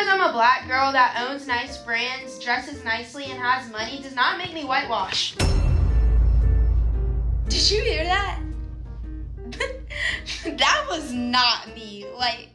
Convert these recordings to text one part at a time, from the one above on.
because I'm a black girl that owns nice brands, dresses nicely, and has money does not make me whitewash. Did you hear that? That was not me. Like,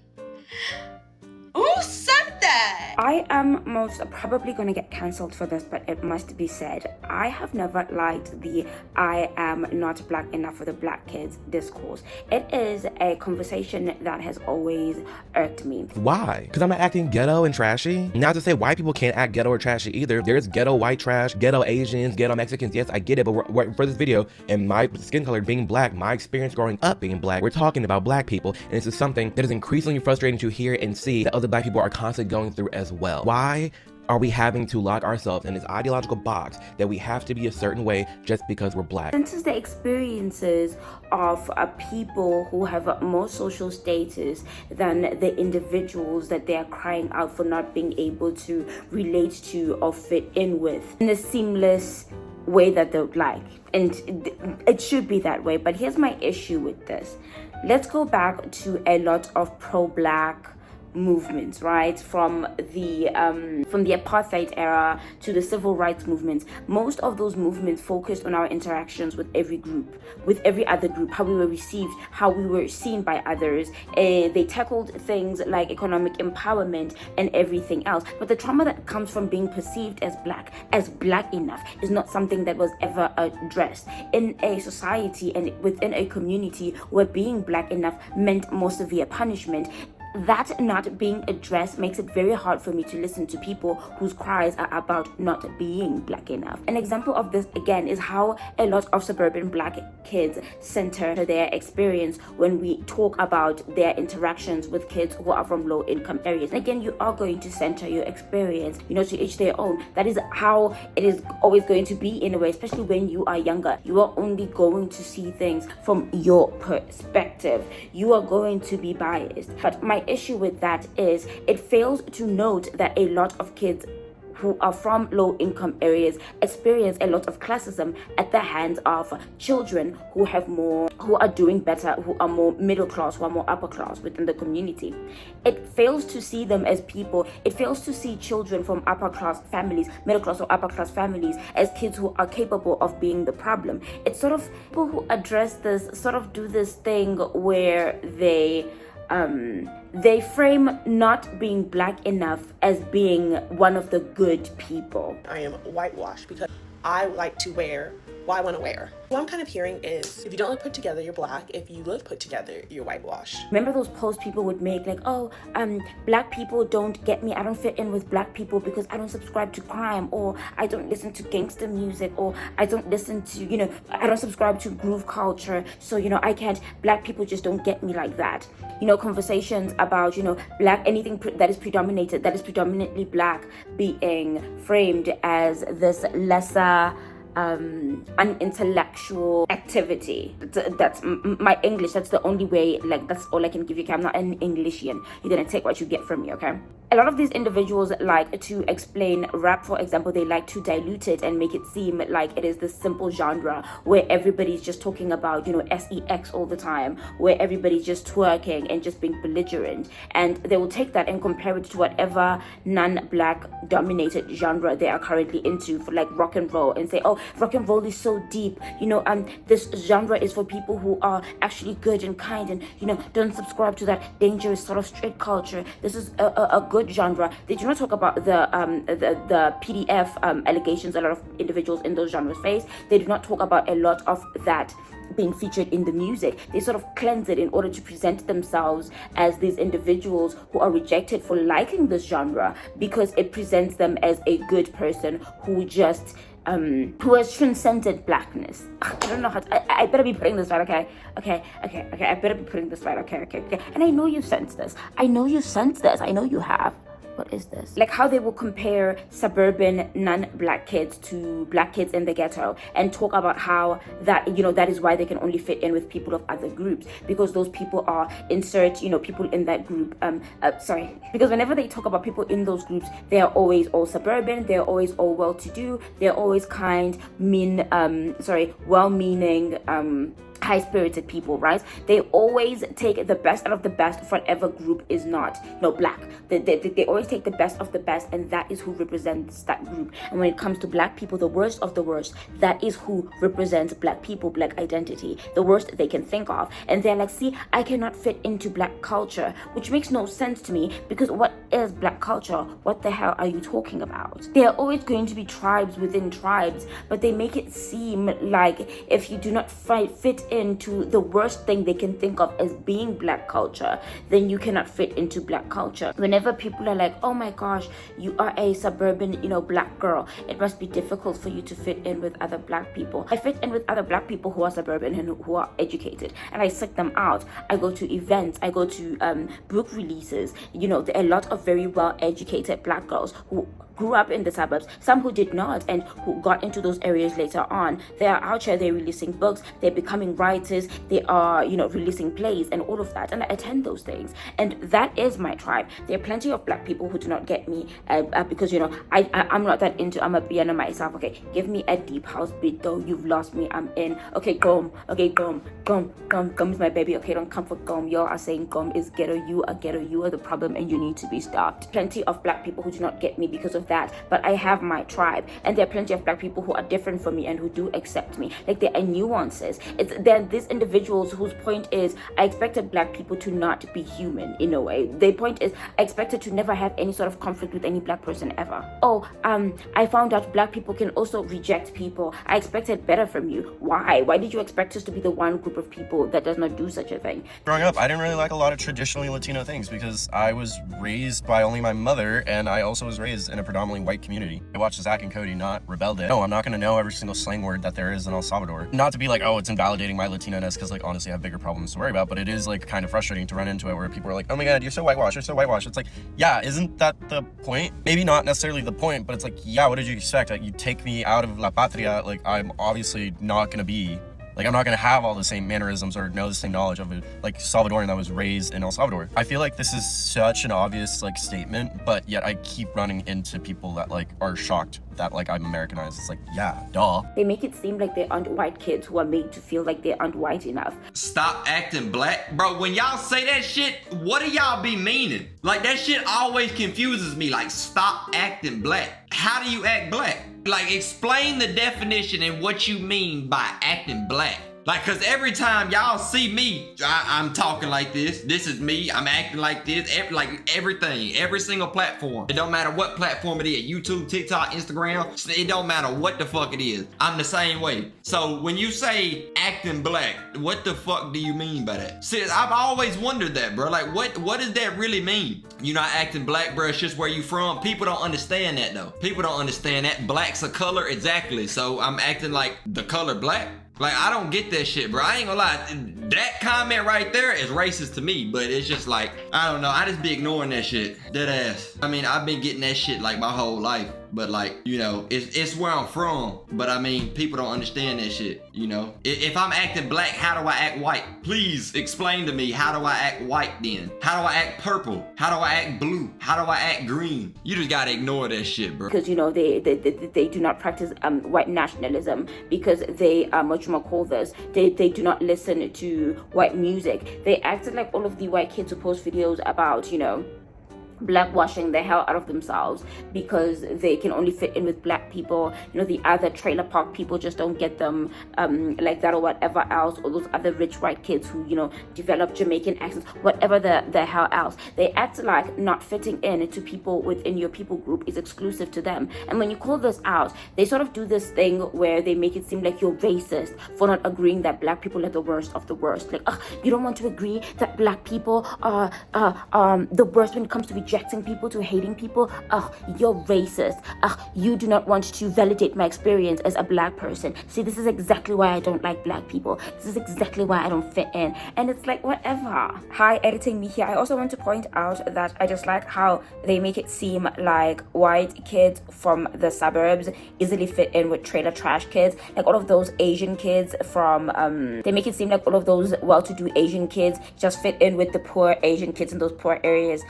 who said that? I am most probably going to get cancelled for this, but it must be said. I have never liked the I am not black enough for the black kids discourse. It is a conversation that has always irked me. Why? Because I'm not acting ghetto and trashy? Not to say white people can't act ghetto or trashy either. There's ghetto white trash, ghetto Asians, ghetto Mexicans. Yes, I get it, but for this video, and my skin color being black, my experience growing up being black, we're talking about black people, and this is something that is increasingly frustrating to hear and see that other black people are constantly going through as well. Why are we having to lock ourselves in this ideological box that we have to be a certain way just because we're black? This is the experiences of people who have more social status than the individuals that they are crying out for not being able to relate to or fit in with in a seamless way that they would like. And it should be that way. But here's my issue with this. Let's go back to a lot of pro-black movements, right? From the apartheid era to the civil rights movements. Most of those movements focused on our interactions with every group, with every other group, how we were received, how we were seen by others. They tackled things like economic empowerment and everything else. But the trauma that comes from being perceived as black enough, is not something that was ever addressed in a society and within a community where being black enough meant more severe punishment. That not being addressed makes it very hard for me to listen to people whose cries are about not being black enough. An example of this again is how a lot of suburban black kids center their experience when we talk about their interactions with kids who are from low income areas. And again, you are going to center your experience, to each their own. That is how it is always going to be in a way, especially when you are younger. You are only going to see things from your perspective. You are going to be biased. But my issue with that is it fails to note that a lot of kids who are from low income areas experience a lot of classism at the hands of children who are doing better, who are more middle class, who are more upper class within the community. It fails to see them as people. It fails to see children from upper class families, middle class or upper class families, as kids who are capable of being the problem. It's sort of people who address this sort of do this thing where they frame not being black enough as being one of the good people. I am whitewashed because I like to wear what I want to wear. What I'm kind of hearing is, if you don't look put together, you're black. If you look put together, you're whitewashed. Remember those posts people would make like, black people don't get me. I don't fit in with black people because I don't subscribe to crime, or I don't listen to gangster music, or I don't listen to, I don't subscribe to groove culture. So, I can't, black people just don't get me like that. Conversations about, black, anything that is predominantly black being framed as this lesser, unintellectual activity. That's my English. That's the only way, that's all I can give you. Okay? I'm not an Englishian. You're gonna take what you get from me, okay? A lot of these individuals like to explain rap, for example. They like to dilute it and make it seem like it is this simple genre where everybody's just talking about, sex all the time, where everybody's just twerking and just being belligerent. And they will take that and compare it to whatever non-black dominated genre they are currently into, for like rock and roll, and say, oh, rock and roll is so deep, this genre is for people who are actually good and kind and, don't subscribe to that dangerous sort of straight culture. This is a good genre. They do not talk about the PDF allegations a lot of individuals in those genres face. They do not talk about a lot of that being featured in the music. They sort of cleanse it in order to present themselves as these individuals who are rejected for liking this genre, because it presents them as a good person who just who has transcended blackness. I don't know how to, I better be putting this right, okay? I better be putting this right, okay. And I know you sense this. I know you have. What is this? Like how they will compare suburban non-black kids to black kids in the ghetto and talk about how that, that is why they can only fit in with people of other groups, because those people are people in that group. Because whenever they talk about people in those groups, they are always all suburban, they're always all well-to-do, they're always kind, well-meaning, high-spirited people, right? They always take the best out of the best of whatever group is not black. They always take the best of the best, and that is who represents that group. And when it comes to black people, the worst of the worst, that is who represents black people, black identity, the worst they can think of. And they're like, see, I cannot fit into black culture, which makes no sense to me, because what is black culture? What the hell are you talking about? There are always going to be tribes within tribes, but they make it seem like if you do not fit into the worst thing they can think of as being black culture, then you cannot fit into black culture. Whenever people are like, oh my gosh, you are a suburban, black girl, it must be difficult for you to fit in with other black people. I fit in with other black people who are suburban and who are educated, and I seek them out. I go to events, I go to book releases. There are a lot of very well educated black girls who grew up in the suburbs, some who did not, and who got into those areas later on. They are out here, they're releasing books, they're becoming writers, they are, releasing plays and all of that, and I attend those things, and that is my tribe. There are plenty of black people who do not get me, because, I'm not that into, I'm a piano myself. Okay, give me a deep house beat though, you've lost me, I'm in. Okay, gom is my baby. Okay, don't come for gom. Y'all are saying gom is ghetto, you are the problem, and you need to be stopped. Plenty of black people who do not get me because of that, but I have my tribe, and there are plenty of black people who are different from me and who do accept me. Like, there are nuances. There are these individuals whose point is, I expected black people to not be human in a way. Their point is, I expected to never have any sort of conflict with any black person ever. I found out black people can also reject people. I expected better from you. Why did you expect us to be the one group of people that does not do such a thing? Growing up, I didn't really like a lot of traditionally Latino things because I was raised by only my mother, and I also was raised in a predominantly white community. I watched Zach and Cody, not Rebelde. No, I'm not gonna know every single slang word that there is in El Salvador. Not to be like, oh, it's invalidating my Latino-ness, because like honestly I have bigger problems to worry about, but it is like kind of frustrating to run into it where people are like, oh my god, you're so whitewashed. It's like, yeah, isn't that the point? Maybe not necessarily the point, but it's like, yeah, what did you expect? Like, you take me out of La Patria, like I'm obviously not gonna be like, I'm not gonna have all the same mannerisms or know the same knowledge of a like Salvadoran that was raised in El Salvador. I feel like this is such an obvious like statement, but yet I keep running into people that like are shocked that like I'm Americanized. It's like, yeah, duh. They make it seem like they aren't white kids who are made to feel like they aren't white enough. Stop acting black. Bro, when y'all say that shit, what do y'all be meaning? Like, that shit always confuses me. Like, stop acting black. How do you act black? Like, explain the definition and what you mean by acting black. Like, cause every time y'all see me, I'm talking like this. This is me. I'm acting like this. Everything, every single platform. It don't matter what platform it is. YouTube, TikTok, Instagram. It don't matter what the fuck it is. I'm the same way. So when you say acting black, what the fuck do you mean by that? Sis, I've always wondered that, bro. Like, what does that really mean? You're not acting black, bro. It's just where you from. People don't understand that though. People don't understand that. Black's a color, exactly. So I'm acting like the color black. Like, I don't get that shit, bro. I ain't gonna lie. That comment right there is racist to me, but it's just like, I don't know. I just be ignoring that shit. Dead ass. I mean, I've been getting that shit like my whole life. But like, it's where I'm from. But I mean, people don't understand that shit, If I'm acting black, how do I act white? Please explain to me, how do I act white then? How do I act purple? How do I act blue? How do I act green? You just gotta ignore that shit, bro. Because, they do not practice white nationalism, because they, they do not listen to white music. They acted like all of the white kids who post videos about, blackwashing the hell out of themselves because they can only fit in with black people. The other trailer park people just don't get them like that or whatever else, or those other rich white kids who develop Jamaican accents, whatever the hell else. They act like not fitting in to people within your people group is exclusive to them. And when you call this out, they sort of do this thing where they make it seem like you're racist for not agreeing that black people are the worst of the worst. Like, you don't want to agree that black people are the worst when it comes to rejecting people, to hating people. You're racist. You do not want to validate my experience as a black person. See, this is exactly why I don't like black people. This is exactly why I don't fit in. And it's like, whatever. Hi, editing me here. I also want to point out that I just like how they make it seem like white kids from the suburbs easily fit in with trailer trash kids. Like all of those Asian kids from, they make it seem like all of those well-to-do Asian kids just fit in with the poor Asian kids in those poor areas.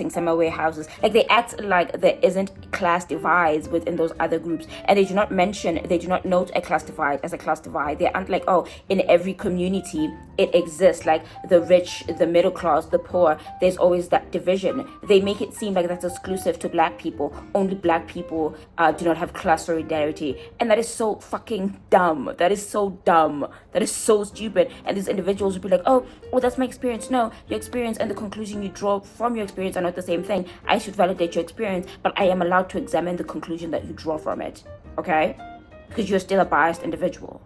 acting summer warehouses. Like, they act like there isn't class divides within those other groups, and they do not note a class divide as a class divide. They aren't like, oh, in every community it exists, like the rich, the middle class, the poor, there's always that division. They make it seem like that's exclusive to black people. Only black people do not have class solidarity, and that is so fucking dumb. That is so dumb. That is so stupid. And these individuals would be like, oh, well, that's my experience. No, your experience and the conclusion you draw from your experience are not the same thing. I should validate your experience, but I am allowed to examine the conclusion that you draw from it, okay? Because you're still a biased individual.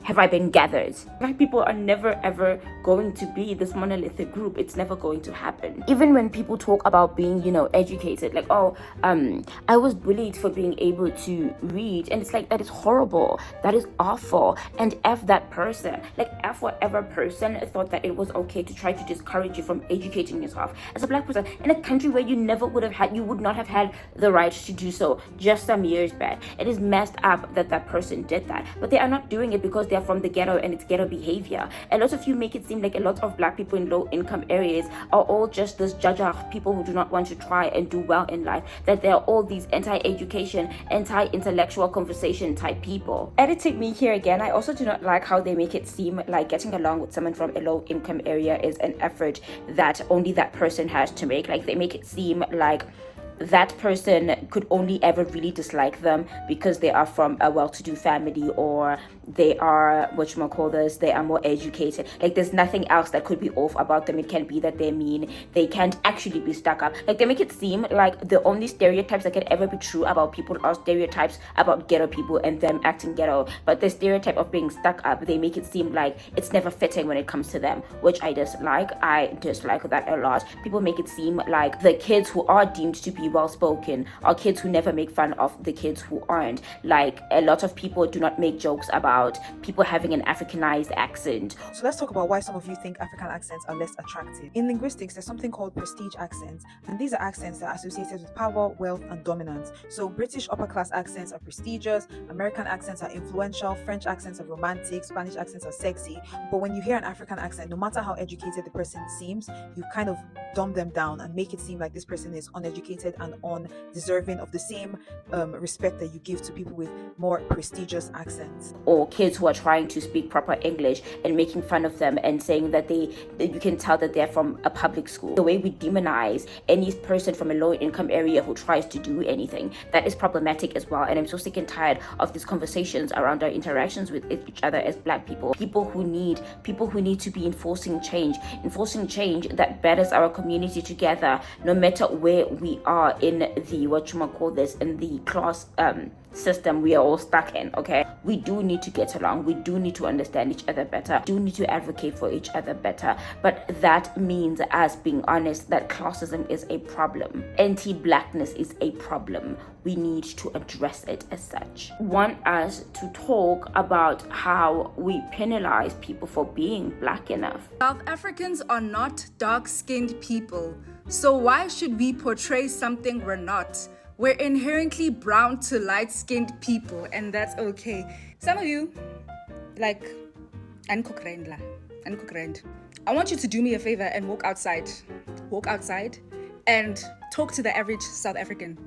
Have I been gathered? Black people are never ever going to be this monolithic group. It's never going to happen. Even when people talk about being, educated, like, oh, I was bullied for being able to read, and it's like, that is horrible. That is awful. And F that person. Like, F whatever person thought that it was okay to try to discourage you from educating yourself as a black person in a country where you would not have had the right to do so just some years back. It is messed up that person did that, but they are not doing it because they're from the ghetto and it's ghetto behavior. A lot of you make it seem like a lot of black people in low income areas are all just this jaja people who do not want to try and do well in life, that they're all these anti-education, anti-intellectual conversation type people. Editing me here again, I also do not like how they make it seem like getting along with someone from a low income area is an effort that only that person has to make. Like, they make it seem like that person could only ever really dislike them because they are from a well-to-do family, or they are, they are more educated. Like, there's nothing else that could be off about them. It can be that they're mean. They can't actually be stuck up. Like, they make it seem like the only stereotypes that can ever be true about people are stereotypes about ghetto people and them acting ghetto. But the stereotype of being stuck up, they make it seem like it's never fitting when it comes to them, which I dislike. I dislike that a lot. People make it seem like the kids who are deemed to be well-spoken are kids who never make fun of the kids who aren't. Like, a lot of people do not make jokes about people having an Africanized accent. So let's talk about why some of you think African accents are less attractive. In linguistics, there's something called prestige accents, and these are accents that are associated with power, wealth, and dominance. So British upper class accents are prestigious, American accents are influential, French accents are romantic, Spanish accents are sexy. But when you hear an African accent, no matter how educated the person seems, you kind of dumb them down and make it seem like this person is uneducated and undeserving of the same respect that you give to people with more prestigious accents. Or kids who are trying to speak proper English and making fun of them and saying that you can tell that they're from a public school. The way we demonize any person from a low income area who tries to do anything, that is problematic as well. And I'm so sick and tired of these conversations around our interactions with each other as black people. People who need to be enforcing change that betters our community together, no matter where we are in the in the class system we are all stuck in. Okay, we do need to get along. We do need to understand each other better. We do need to advocate for each other better. But that means us being honest that classism is a problem. Anti-blackness is a problem. We need to address it as such. Want us to talk about how we penalize people for being black enough. South Africans are not dark-skinned people, so why should we portray something we're not? We're inherently brown to light-skinned people, and that's okay. Some of you, like, I want you to do me a favor and walk outside and talk to the average South African.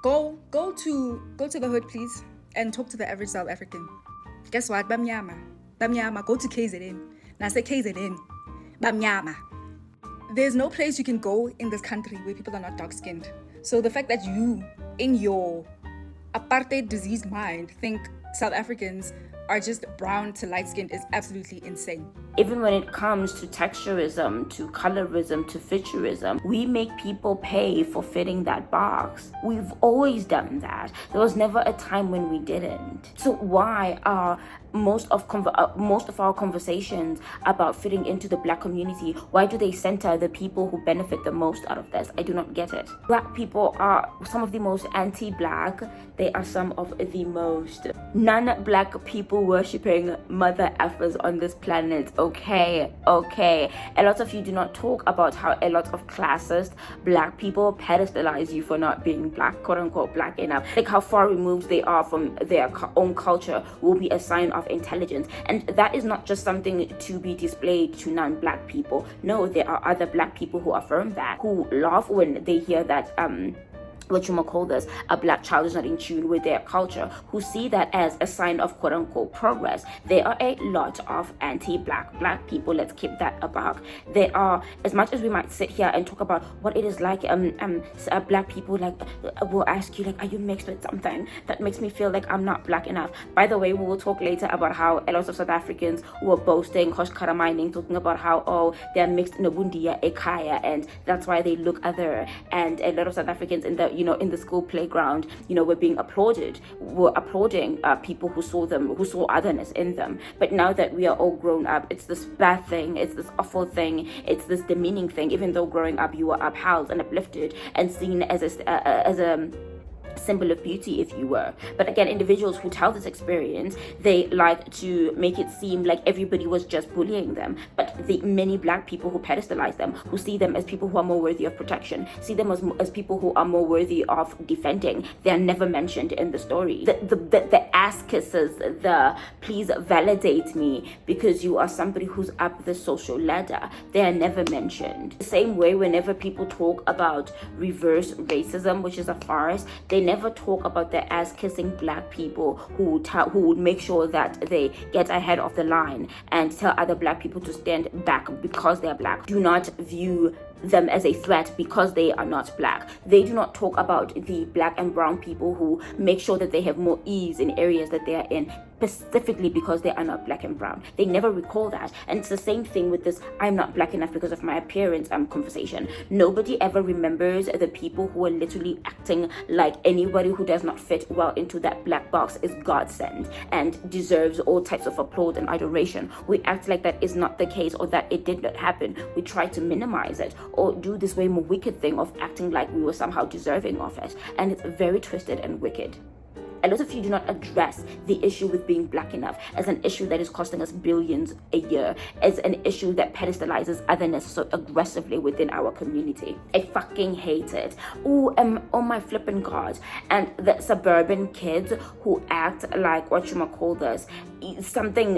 Go to the hood, please, and talk to the average South African. Guess what? Bamnyama. Go to KZN. Now say KZN. Bamnyama. There's no place you can go in this country where people are not dark-skinned. So the fact that you, in your apartheid diseased mind, think South Africans are just brown to light-skinned is absolutely insane. Even when it comes to texturism, to colorism, to featureism, we make people pay for fitting that box. We've always done that. There was never a time when we didn't. So why are most of our conversations about fitting into the black community, why do they center the people who benefit the most out of this? I do not get it. Black people are some of the most anti-black. They are some of the most non-black people people worshipping mother effers on this planet. Okay. A lot of you do not talk about how a lot of classist black people pedestalize you for not being black, quote unquote black enough. Like how far removed they are from their own culture will be a sign of intelligence. And that is not just something to be displayed to non-black people. No, there are other black people who affirm that, who laugh when they hear that a black child is not in tune with their culture, who see that as a sign of quote unquote progress. There are a lot of anti-black people. Let's keep that a buck. There are, as much as we might sit here and talk about what it is like, black people will ask you like, are you mixed with something? That makes me feel like I'm not black enough. By the way, we will talk later about how a lot of South Africans were boasting, mining, talking about how they're mixed in Nobundia Ekaya, and that's why they look other. And a lot of South Africans in the school playground, were applauding people who saw otherness in them. But now that we are all grown up, it's this bad thing, it's this awful thing, it's this demeaning thing, even though growing up you were upheld and uplifted and seen as a symbol of beauty, if you were. But again, individuals who tell this experience, they like to make it seem like everybody was just bullying them. But the many black people who pedestalize them, who see them as people who are more worthy of protection, see them as people who are more worthy of defending, they are never mentioned in the story. The ass kisses, the please validate me because you are somebody who's up the social ladder, they are never mentioned. The same way, whenever people talk about reverse racism, which is a farce, they never talk about the ass-kissing black people who would make sure that they get ahead of the line and tell other black people to stand back because they're black. Do not view them as a threat because they are not black. They do not talk about the black and brown people who make sure that they have more ease in areas that they are in, specifically because they are not black and brown. They never recall that. And it's the same thing with this I'm not black enough because of my appearance conversation. Nobody ever remembers the people who are literally acting like anybody who does not fit well into that black box is godsend and deserves all types of applause and adoration. We act like that is not the case, or that it did not happen. We try to minimize it, or do this way more wicked thing of acting like we were somehow deserving of it. And it's very twisted and wicked. A lot of you do not address the issue with being black enough as an issue that is costing us billions a year, as an issue that pedestalizes otherness so aggressively within our community. I fucking hate it. Oh my flipping god. And the suburban kids who act like something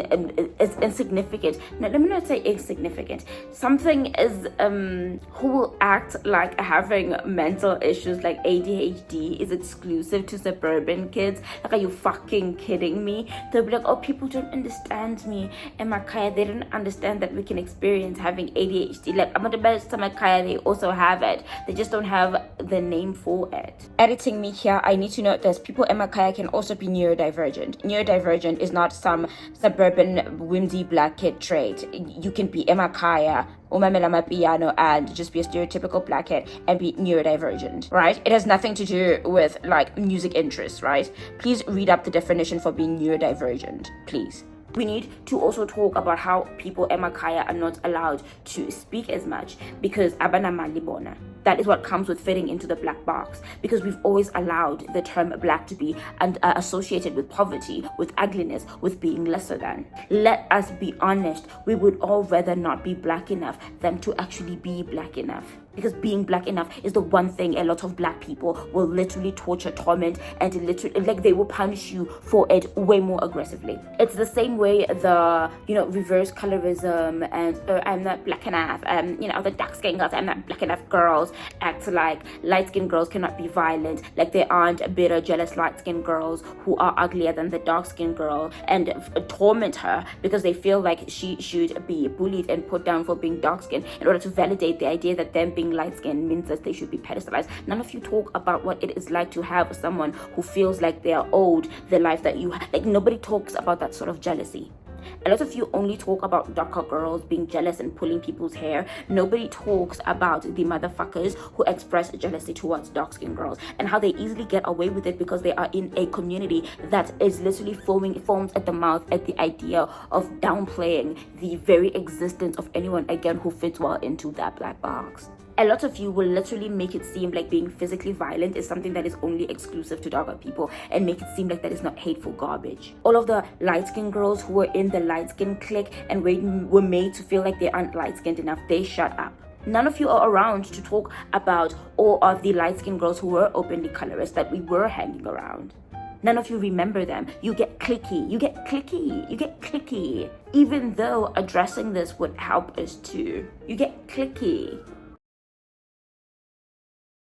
is insignificant. No, let me not say insignificant. Something is who will act like having mental issues like ADHD is exclusive to suburban kids. Like, are you fucking kidding me? They'll be like, oh, people don't understand me and Makaya, they don't understand that we can experience having ADHD. Like, I'm the best to Makaya, they also have it, they just don't have the name for it. Editing me here, I need to note this: people in Makaya can also be neurodivergent. Neurodivergent is not some suburban whimsy black kid trait. You can be Emakaya, umamela piano, and just be a stereotypical black kid and be neurodivergent, right? It has nothing to do with like music interests, right? Please read up the definition for being neurodivergent, please. We need to also talk about how people in Makaya are not allowed to speak as much because abana malibona. That is what comes with fitting into the black box, because we've always allowed the term black to be associated with poverty, with ugliness, with being lesser than. Let us be honest, we would all rather not be black enough than to actually be black enough. Because being black enough is the one thing a lot of black people will literally torture, torment, and literally, like, they will punish you for it way more aggressively. It's the same way the, reverse colorism and I'm not black enough, the dark skinned girls, I'm not black enough girls act like light skinned girls cannot be violent, like there aren't bitter, jealous light skinned girls who are uglier than the dark skinned girl, and torment her because they feel like she should be bullied and put down for being dark skinned in order to validate the idea that them being light skinned means that they should be pedestalized. None of you talk about what it is like to have someone who feels like they are owed the life that you have. Like, nobody talks about that sort of jealousy. A lot of you only talk about darker girls being jealous and pulling people's hair. Nobody talks about the motherfuckers who express jealousy towards dark-skinned girls and how they easily get away with it because they are in a community that is literally foamed at the mouth at the idea of downplaying the very existence of anyone, again, who fits well into that black box. A lot of you will literally make it seem like being physically violent is something that is only exclusive to darker people and make it seem like that is not hateful garbage. All of the light-skinned girls who were in the light-skinned clique and were made to feel like they aren't light-skinned enough, they shut up. None of you are around to talk about all of the light-skinned girls who were openly colorist that we were hanging around. None of you remember them. You get cliquey, you get cliquey, you get cliquey. Even though addressing this would help us too. You get cliquey.